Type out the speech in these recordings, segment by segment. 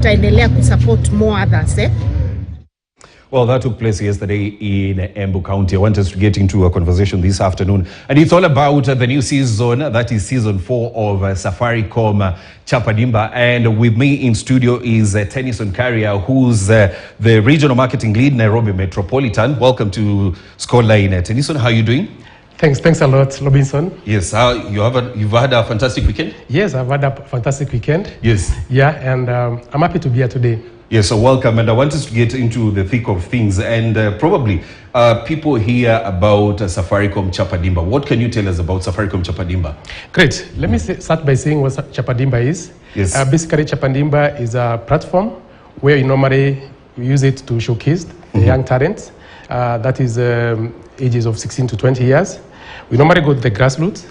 tutaendelea kusupport more others. Well, that took place yesterday in Embu County. I want us to get into a conversation this afternoon. And it's all about the new season, that is season 4 of Safaricom Chapa Dimba. And with me in studio is Tennyson Carrier, who's the regional marketing lead, Nairobi Metropolitan. Welcome to Scoreline. Tennyson, how are you doing? Thanks a lot, Robinson. Yes, you've had a fantastic weekend? Yes, I've had a fantastic weekend. Yes. Yeah, and I'm happy to be here today. Yes, so welcome, and I want us to get into the thick of things, and probably people hear about Safaricom Chapa Dimba. What can you tell us about Safaricom Chapa Dimba? Great. Let me start by saying what Chapa Dimba is. Yes. Basically, Chapa Dimba is a platform where you normally use it to showcase the young talents. That is ages of 16 to 20 years. We normally go to the grassroots.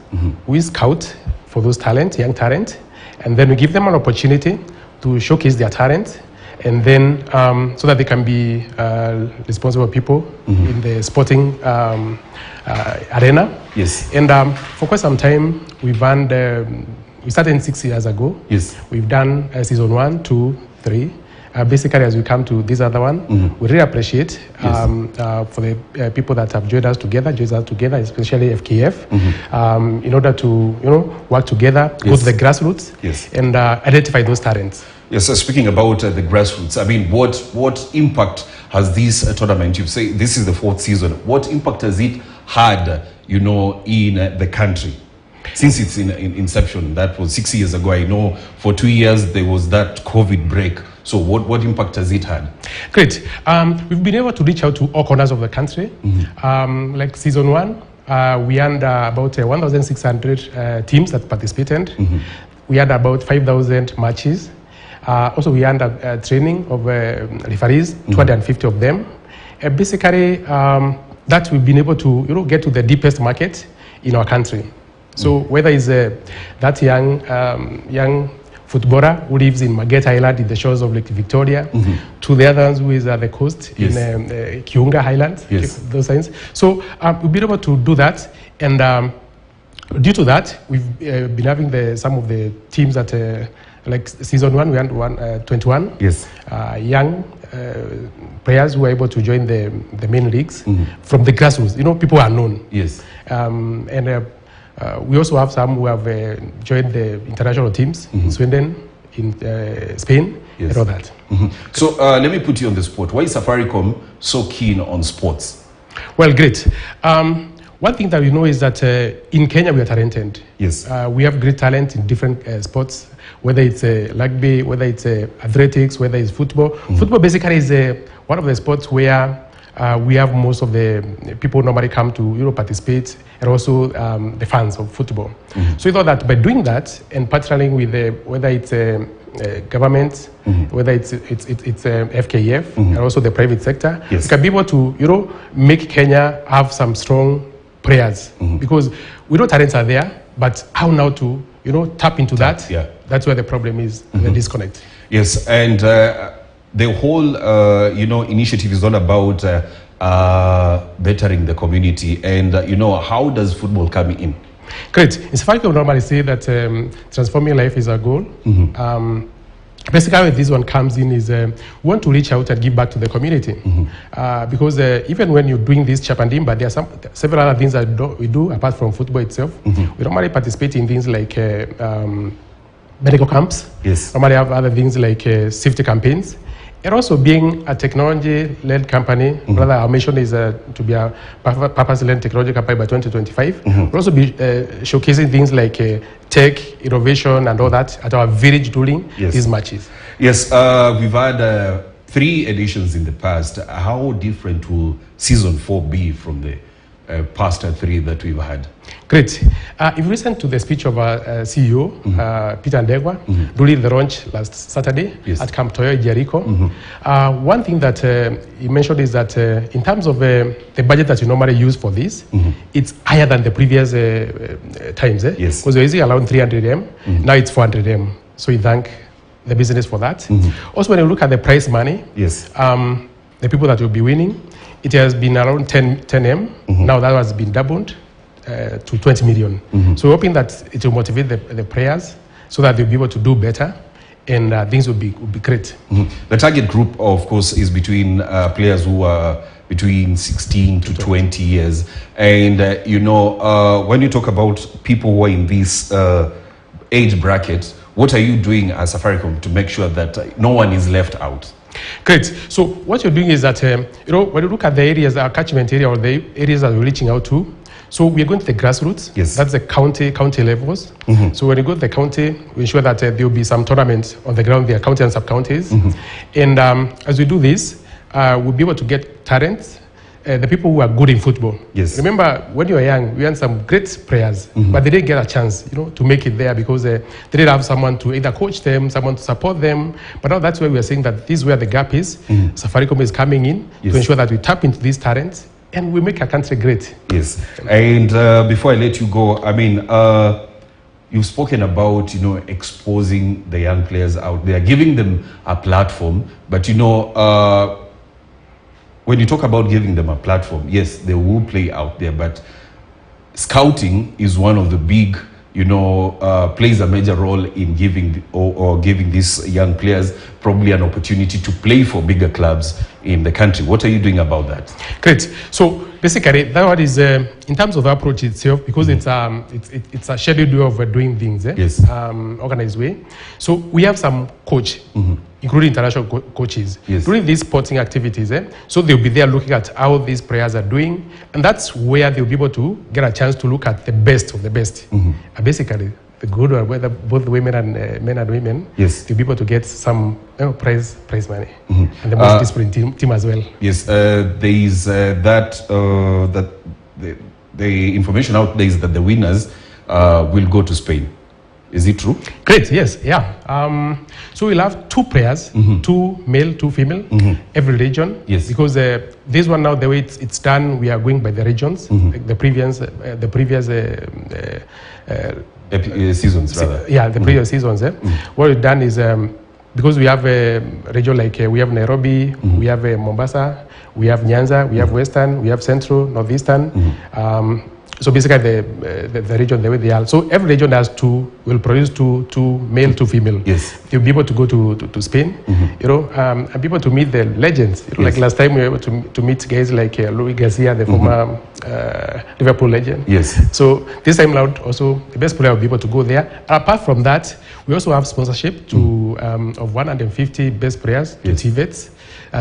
We scout for those talents, young talent, and then we give them an opportunity to showcase their talent. And then so that they can be responsible people in the sporting arena. Yes. And for quite some time, we've run we started 6 years ago. Yes. We've done season 1, 2, 3. Basically, as we come to this other one, we really appreciate for the people that have joined us together, especially FKF, in order to work together, go to the grassroots, and identify those talents. Yes, so speaking about the grassroots, I mean, what impact has this tournament? You say this is the 4th season. What impact has it had, in the country? Since its inception, that was 6 years ago. I know for 2 years there was that COVID break. So what impact has it had? Great. We've been able to reach out to all corners of the country. Like season 1, we had about 1,600 teams that participated. We had about 5,000 matches. Also, we had a training of referees, 250 of them. Basically, that we've been able to get to the deepest market in our country. So whether it's that young footballer who lives in Margate Island in the shores of Lake Victoria, to the others who is at the coast in Kiunga Highlands, those things. So we've been able to do that, and due to that, we've been having some of the teams that, like season 1, we had 21 young players who were able to join the main leagues from the grassroots. People are known. Yes. And we also have some who have joined the international teams in Sweden, in Spain, and all that. So let me put you on the spot. Why is Safaricom so keen on sports? Well, great. One thing that we know is that in Kenya we are talented. Yes. We have great talent in different sports, whether it's rugby, whether it's athletics, whether it's football. Football basically is one of the sports where we have most of the people normally come to participate, and also the fans of football. So we thought that by doing that and partnering with whether it's government, whether it's FKF, and also the private sector, we can be able to make Kenya have some strong players, because we know talents are there, but how now to tap into that? That's where the problem is, the disconnect. Yes, and the whole initiative is all about bettering the community, and how does football come in? Great. In Safaricom, we normally say that transforming life is our goal. Basically, where this one comes in is we want to reach out and give back to the community, because even when you're doing this Chapa Dimba, there are several other things that we do apart from football itself. We normally participate in things like medical camps. Yes. Normally have other things like safety campaigns. And also, being a technology-led company, rather our mission is to be a purpose-led technology company by 2025. We'll also be showcasing things like tech, innovation, and all that at our village during these matches. Yes, we've had 3 editions in the past. How different will season 4 be from the past 3 that we've had? Great. If you listen to the speech of our CEO, Peter Ndegwa, during the launch last Saturday at Camp Toyo, Jericho, one thing that he mentioned is that in terms of the budget that you normally use for this, it's higher than the previous times. Because we're using around 300M, now it's 400M. So we thank the business for that. Also, when you look at the prize money, the people that will be winning, it has been around 10M. Now that has been doubled to 20 million. So we're hoping that it will motivate the players so that they'll be able to do better and things will be great. The target group, of course, is between players who are between 16 to 20 years. And, when you talk about people who are in this age bracket, what are you doing as Safaricom to make sure that no one is left out? Great. So what you're doing is that, when you look at the areas, our catchment area or the areas that we're reaching out to, so we're going to the grassroots. Yes. That's the county levels. So when you go to the county, we ensure that there will be some tournaments on the ground, there county and sub-counties. And as we do this, we'll be able to get talents, the people who are good in football. Yes. Remember, when you were young, we had some great players, but they didn't get a chance, to make it there because they didn't have someone to either coach them, someone to support them. But now that's why we are saying that this is where the gap is. Safaricom is coming in to ensure that we tap into these talents and we make our country great. Yes. And before I let you go, I mean, you've spoken about, exposing the young players out there, giving them a platform. But, when you talk about giving them a platform, yes, they will play out there. But scouting is one of the big, plays a major role in giving or giving these young players probably an opportunity to play for bigger clubs in the country. What are you doing about that? Great. So basically, that one is in terms of the approach itself, because it's a scheduled way of doing things. Yes. Organized way. So we have some coach, including international coaches, yes, during these sporting activities. So they'll be there looking at how these players are doing, and that's where they'll be able to get a chance to look at the best of the best. And basically, the good one, whether both women and men and women, yes, to be able to get some prize money, and the most disciplined team as well. Yes, there is that the information out there is that the winners will go to Spain. Is it true? Great. Yes. Yeah. So we'll have 2 players, 2 male, 2 female, every region. Yes. Because this one now, the way it's done, we are going by the regions. Like the previous seasons, rather. Yeah, the previous seasons. What we've done is because we have a region like we have Nairobi, we have Mombasa, we have Nyanza, we have Western, we have Central, Northeastern. So basically, the region, the way they are. So every region has 2, will produce two male, 2 female. Yes. They'll be able to go to Spain, and be able to meet the legends. Yes. Like last time, we were able to meet guys like Louis Garcia, the former Liverpool legend. Yes. So this time around, also, the best player will be able to go there. And apart from that, we also have sponsorship of 150 best players to TVETs,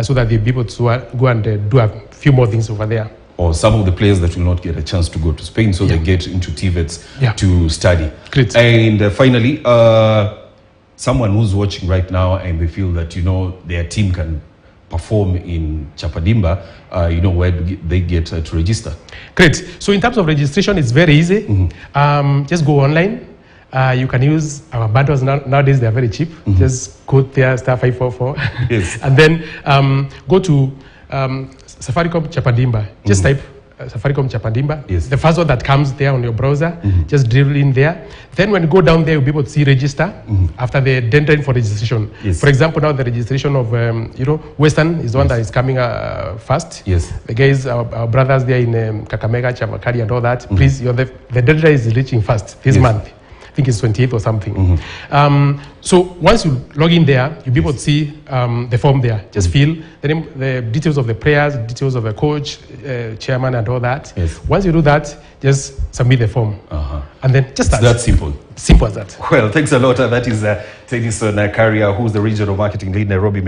so that they'll be able to go and do a few more things over there. Or some of the players that will not get a chance to go to Spain, so they get into TVETs to study. Great. And finally, someone who's watching right now and they feel that, their team can perform in chapa dimba, where do they get to register? Great. So in terms of registration, it's very easy. Just go online. You can use our bundles. Nowadays, they're very cheap. Just go there, *544. Yes. And then go to Safaricom chapa dimba. Just type Safaricom chapa dimba. Yes. The first one that comes there on your browser, just drill in there. Then when you go down there, you'll be able to see register after the deadline for registration. Yes. For example, now the registration of Western is the one that is coming first. Yes. The guys, our brothers there in Kakamega, Chavakari and all that, please, the deadline is reaching fast this month. I think it's 28th or something. So once you log in there, you'll be able to see the form there. Just fill the name, the details of the players, details of the coach, chairman, and all that. Yes. Once you do that, just submit the form. And then just start. That's simple. Simple as that. Well, thanks a lot. That is Tennyson Karia, who's the regional marketing lead in Nairobi.